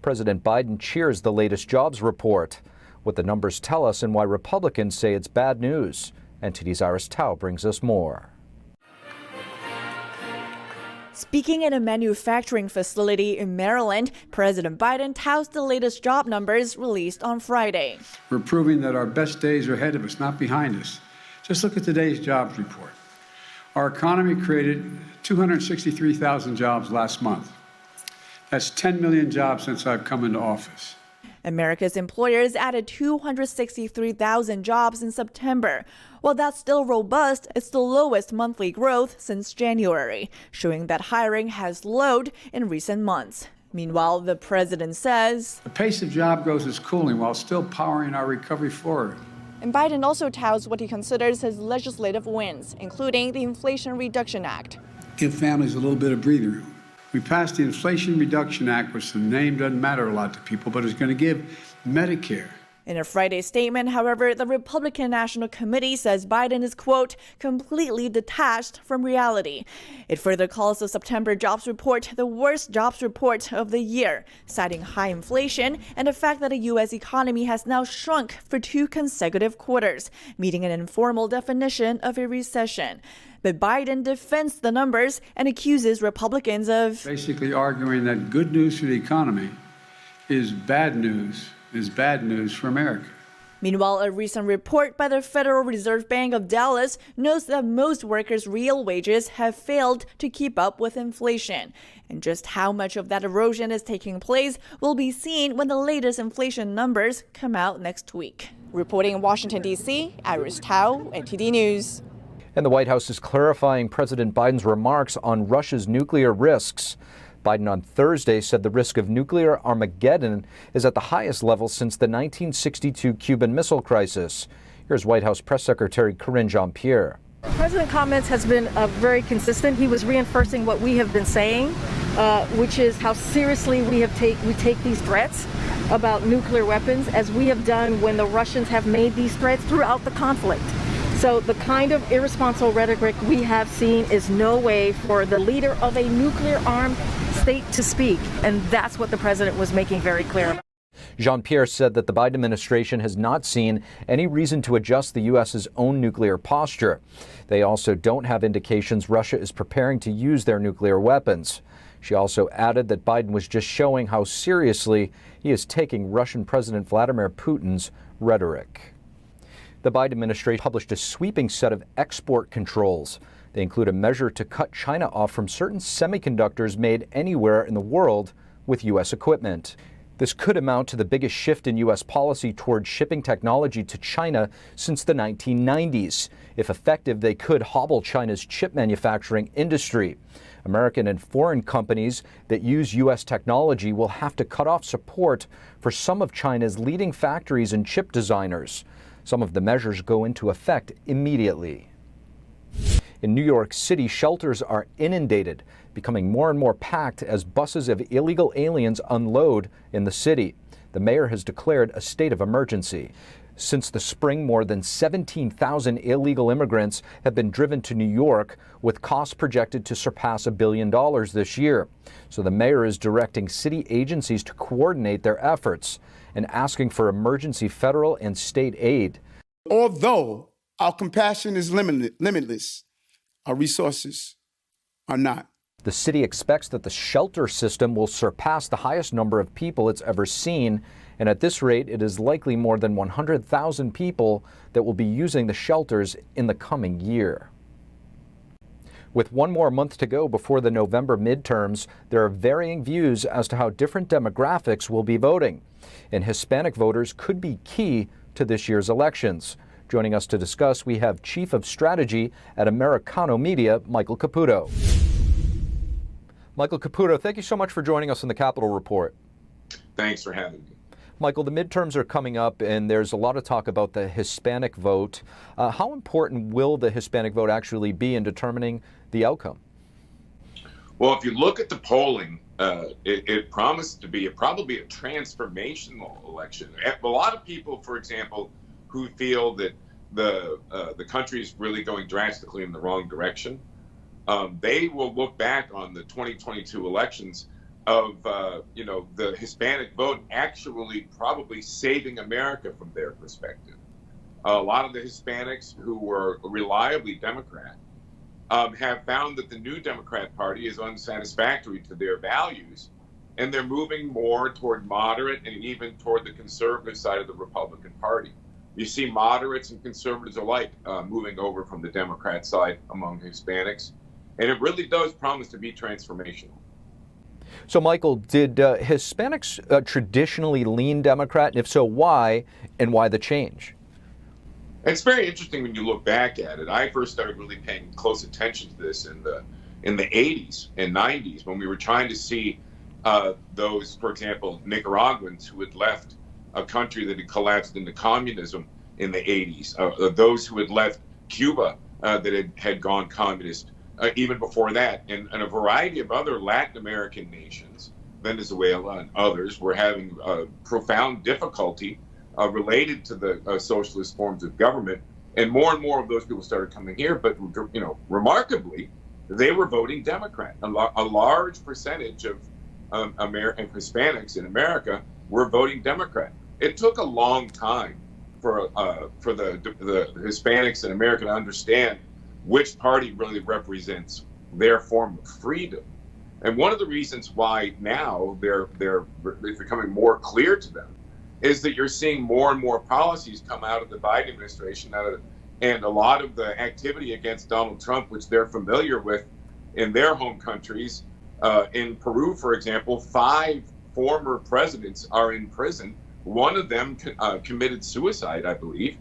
President Biden cheers the latest jobs report. What the numbers tell us and why Republicans say it's bad news. NTD's Iris Tao brings us more. Speaking in a manufacturing facility in Maryland, President Biden touts the latest job numbers released on Friday. We're proving that our best days are ahead of us, not behind us. Just look at today's jobs report. Our economy created 263,000 jobs last month. That's 10 million jobs since I've come into office. America's employers added 263,000 jobs in September. While that's still robust, it's the lowest monthly growth since January, showing that hiring has slowed in recent months. Meanwhile, the president says the pace of job growth is cooling while still powering our recovery forward. And Biden also touts what he considers his legislative wins, including the Inflation Reduction Act. Give families a little bit of breathing room. We passed the Inflation Reduction Act, which the name doesn't matter a lot to people, but it's going to give Medicare. In a Friday statement, however, the Republican National Committee says Biden is, quote, completely detached from reality. It further calls the September jobs report the worst jobs report of the year, citing high inflation and the fact that the U.S. economy has now shrunk for 2 consecutive quarters, meeting an informal definition of a recession. But Biden defends the numbers and accuses Republicans of basically arguing that good news for the economy is bad news for America. Meanwhile, a recent report by the Federal Reserve Bank of Dallas notes that most workers' real wages have failed to keep up with inflation. And just how much of that erosion is taking place will be seen when the latest inflation numbers come out next week. Reporting in Washington, D.C., Iris Tao, NTD News. And the White House is clarifying President Biden's remarks on Russia's nuclear risks. Biden on Thursday said the risk of nuclear Armageddon is at the highest level since the 1962 Cuban Missile Crisis. Here's White House Press Secretary Karine Jean-Pierre. The President's comments has been very consistent. He was reinforcing what we have been saying, which is how seriously we take these threats about nuclear weapons, as we have done when the Russians have made these threats throughout the conflict. So the kind of irresponsible rhetoric we have seen is no way for the leader of a nuclear-armed state to speak, and that's what the president was making very clear. Jean-Pierre said that the Biden administration has not seen any reason to adjust the U.S.'s own nuclear posture. They also don't have indications Russia is preparing to use their nuclear weapons. She also added that Biden was just showing how seriously he is taking Russian President Vladimir Putin's rhetoric. The Biden administration published a sweeping set of export controls. They include a measure to cut China off from certain semiconductors made anywhere in the world with U.S. equipment. This could amount to the biggest shift in U.S. policy toward shipping technology to China since the 1990s. If effective, they could hobble China's chip manufacturing industry. American and foreign companies that use U.S. technology will have to cut off support for some of China's leading factories and chip designers. Some of the measures go into effect immediately. In New York City, shelters are inundated, becoming more and more packed as buses of illegal aliens unload in the city. The mayor has declared a state of emergency. Since the spring, more than 17,000 illegal immigrants have been driven to New York, with costs projected to surpass $1 billion this year. So the mayor is directing city agencies to coordinate their efforts and asking for emergency federal and state aid. Although our compassion is limitless, our resources are not. The city expects that the shelter system will surpass the highest number of people it's ever seen, and at this rate, it is likely more than 100,000 people that will be using the shelters in the coming year. With one more month to go before the November midterms, there are varying views as to how different demographics will be voting. And Hispanic voters could be key to this year's elections. Joining us to discuss, we have Chief of Strategy at Americano Media, Michael Caputo. Michael Caputo, thank you so much for joining us on the Capitol Report. Thanks for having me. Michael, the midterms are coming up, and there's a lot of talk about the Hispanic vote. How important will the Hispanic vote actually be in determining the outcome? Well, if you look at the polling, it promised to be probably a transformational election. A lot of people, for example, who feel that the country is really going drastically in the wrong direction, they will look back on the 2022 elections the Hispanic vote actually probably saving America from their perspective. A lot of the Hispanics who were reliably Democrat have found that the new Democrat Party is unsatisfactory to their values, and they're moving more toward moderate and even toward the conservative side of the Republican Party. You see moderates and conservatives alike moving over from the Democrat side among Hispanics, and it really does promise to be transformational. So, Michael, did Hispanics traditionally lean Democrat? And if so, why, and why the change? It's very interesting when you look back at it. I first started really paying close attention to this in the 80s and 90s when we were trying to see those, for example, Nicaraguans who had left a country that had collapsed into communism in the 80s, those who had left Cuba that had gone communist even before that, and a variety of other Latin American nations, Venezuela and others, were having profound difficulty related to the socialist forms of government, and more of those people started coming here. But remarkably, they were voting Democrat. A large percentage of American Hispanics in America were voting Democrat. It took a long time for the Hispanics in America to understand which party really represents their form of freedom. And one of the reasons why now it's becoming more clear to them is that you're seeing more and more policies come out of the Biden administration, and a lot of the activity against Donald Trump, which they're familiar with in their home countries. In Peru, for example, 5 former presidents are in prison. One of them committed suicide, I believe,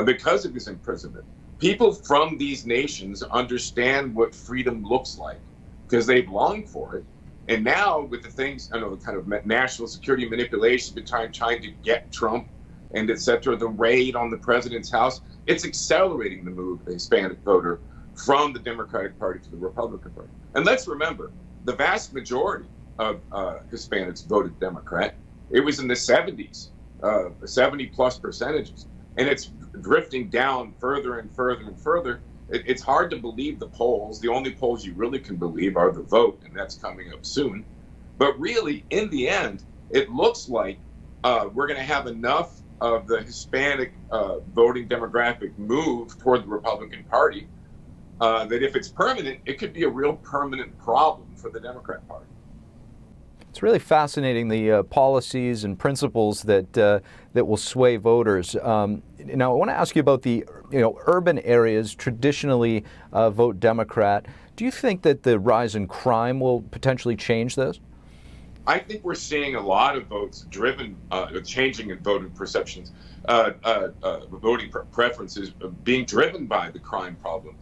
because of his imprisonment. People from these nations understand what freedom looks like because they've longed for it. And now with the things, the kind of national security manipulation, trying to get Trump and et cetera, the raid on the president's house, it's accelerating the move of the Hispanic voter from the Democratic Party to the Republican Party. And let's remember, the vast majority of Hispanics voted Democrat. It was in the 70s, 70 plus percentages. And it's drifting down further and further and further. It's hard to believe the polls. The only polls you really can believe are the vote, and that's coming up soon. But really, in the end, it looks like we're going to have enough of the Hispanic voting demographic move toward the Republican Party that if it's permanent, it could be a real permanent problem for the Democrat Party. It's really fascinating, the policies and principles that will sway voters. Now, I want to ask you about the urban areas traditionally vote Democrat. Do you think that the rise in crime will potentially change this? I think we're seeing a lot of votes driven, changing in voting perceptions, voting preferences being driven by the crime problem.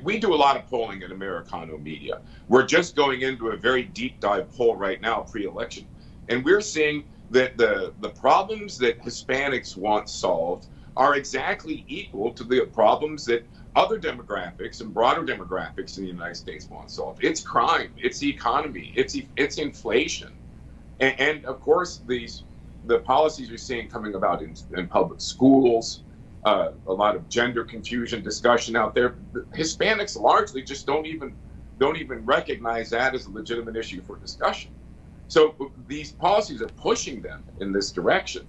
We do a lot of polling at Americano Media. We're just going into a very deep dive poll right now, pre-election, and we're seeing that the problems that Hispanics want solved are exactly equal to the problems that other demographics and broader demographics in the United States want solved. It's crime, it's the economy, it's inflation, and of course the policies you're seeing coming about in public schools, a lot of gender confusion discussion out there. The Hispanics largely just don't even recognize that as a legitimate issue for discussion. So these policies are pushing them in this direction.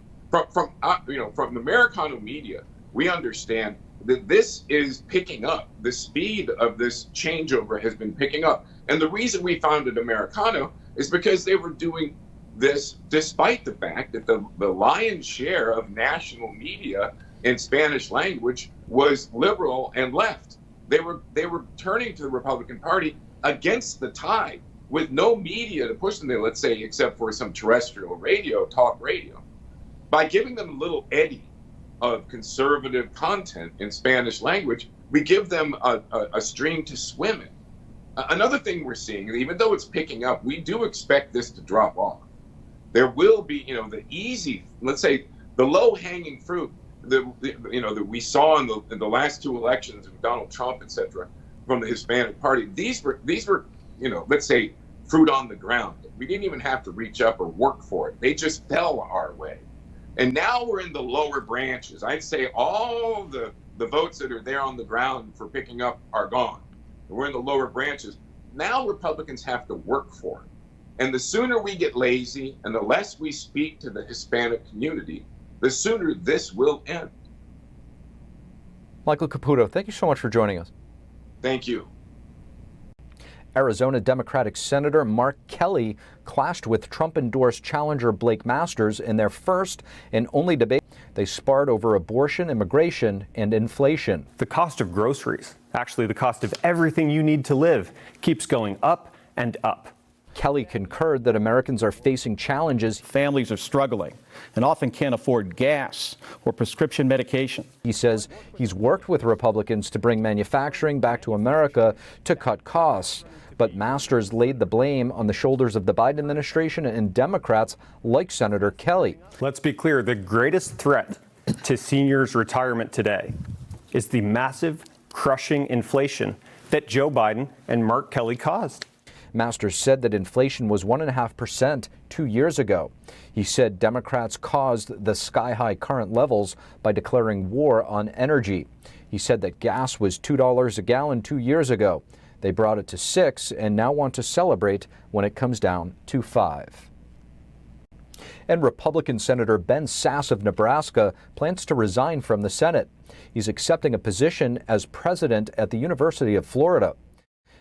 From Americano Media, we understand that this is picking up. The speed of this changeover has been picking up. And the reason we founded Americano is because they were doing this despite the fact that the lion's share of national media in Spanish language was liberal and left. They were turning to the Republican Party against the tide with no media to push them there, let's say, except for some terrestrial radio, talk radio. By giving them a little eddy of conservative content in Spanish language, we give them a stream to swim in. Another thing we're seeing, even though it's picking up, we do expect this to drop off. There will be, the easy, let's say, the low-hanging fruit that we saw in the last 2 elections of Donald Trump, et cetera, from the Hispanic Party. These were, let's say, fruit on the ground. We didn't even have to reach up or work for it. They just fell our way. And now we're in the lower branches. I'd say all the votes that are there on the ground for picking up are gone. We're in the lower branches. Now Republicans have to work for it. And the sooner we get lazy and the less we speak to the Hispanic community, the sooner this will end. Michael Caputo, thank you so much for joining us. Thank you. Arizona Democratic Senator Mark Kelly clashed with Trump-endorsed challenger Blake Masters in their first and only debate. They sparred over abortion, immigration, and inflation. The cost of groceries, actually the cost of everything you need to live, keeps going up and up. Kelly concurred that Americans are facing challenges. Families are struggling and often can't afford gas or prescription medication. He says he's worked with Republicans to bring manufacturing back to America to cut costs. But Masters laid the blame on the shoulders of the Biden administration and Democrats like Senator Kelly. Let's be clear, the greatest threat to seniors' retirement today is the massive, crushing inflation that Joe Biden and Mark Kelly caused. Masters said that inflation was 1.5% 2 years ago. He said Democrats caused the sky-high current levels by declaring war on energy. He said that gas was $2 a gallon 2 years ago. They brought it to $6 and now want to celebrate when it comes down to $5. And Republican Senator Ben Sasse of Nebraska plans to resign from the Senate. He's accepting a position as president at the University of Florida.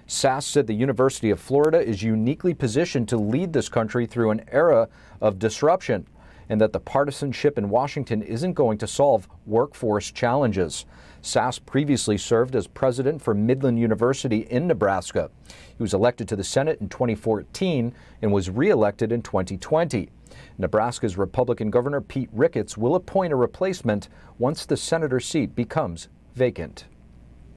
Sasse said the University of Florida is uniquely positioned to lead this country through an era of disruption, and that the partisanship in Washington isn't going to solve workforce challenges. Sasse previously served as president for Midland University in Nebraska. He was elected to the Senate in 2014 and was re-elected in 2020. Nebraska's Republican Governor Pete Ricketts will appoint a replacement once the senator seat becomes vacant.